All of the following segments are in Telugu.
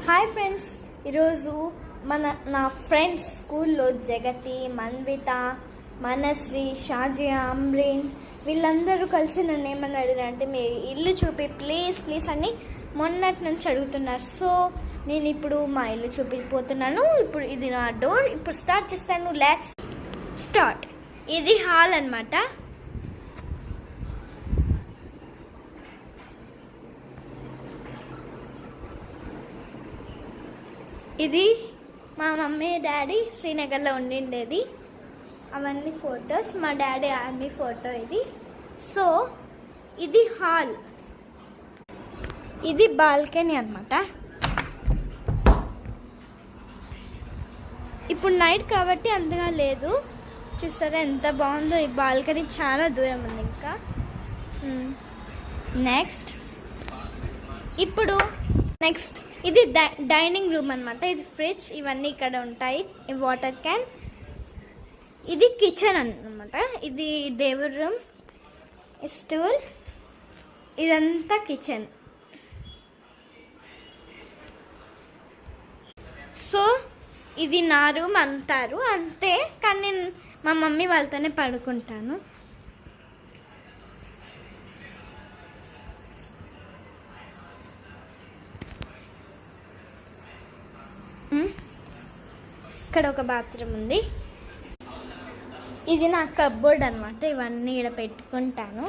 హాయ్ ఫ్రెండ్స్, ఈరోజు నా ఫ్రెండ్స్ స్కూల్లో జగతి, మన్విత, మనశ్రీ, షాజియా, అమ్రీన్ వీళ్ళందరూ కలిసి నన్ను ఏమని అడిగారంటే మీ ఇల్లు చూపి ప్లీజ్ అని మొన్నటి నుంచి అడుగుతున్నారు. సో నేను ఇప్పుడు మా ఇల్లు చూపిపోతున్నాను. ఇప్పుడు ఇది నా డోర్. ఇప్పుడు స్టార్ట్ చేస్తాను. Let's start. ఇది హాల్ అన్నమాట. ఇది మా మమ్మీ డాడీ శ్రీనగర్లో ఉండిండేది. అవన్నీ ఫొటోస్. మా డాడీ ఆర్మీ ఫోటో ఇది. సో ఇది హాల్. ఇది బాల్కనీ అన్నమాట. ఇప్పుడు నైట్ కాబట్టి అంతగా లేదు. చూసారా ఎంత బాగుందో. ఈ బాల్కనీ చాలా దూరం ఉంది. ఇంకా నెక్స్ట్ ఇది డైనింగ్ రూమ్ అనమాట. ఇది ఫ్రిడ్జ్, ఇవన్నీ ఇక్కడ ఉంటాయి. Water can. ఇది కిచెన్ అన్నమాట. ఇది దేవుడి రూమ్, స్టూల్, ఇదంతా కిచెన్. సో ఇది నా రూమ్ అంటారు అంతే, కానీ నేను మా మమ్మీ వాళ్ళతోనే పడుకుంటాను. ఇక్కడ ఒక బాత్రూమ్ ఉంది. ఇది నా కప్బోర్డ్ అనమాట. ఇవన్నీ ఇక్కడ పెట్టుకుంటాను.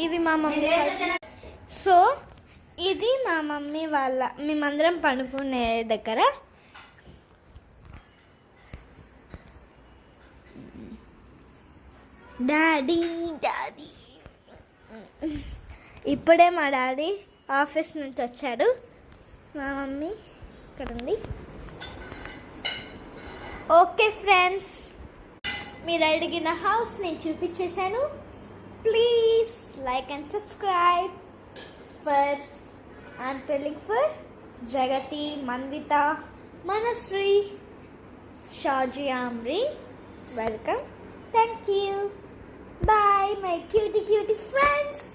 ఇవి మా మమ్మీ. సో ఇది మా మమ్మీ వాళ్ళ, మేమందరం పడుకునే దగ్గర. డాడీ ఇప్పుడే మా డాడీ ఆఫీస్ నుంచి వచ్చాడు. మా మమ్మీ ఇక్కడ ఉంది. ఓకే ఫ్రెండ్స్, మీరు అడిగిన హౌస్ నేను చూపించేశాను. Please like and subscribe for I'm telling for Jagathi, Manvitha, Manasri, Shazia, Amreen. Welcome. Thank you. Bye my cutie friends.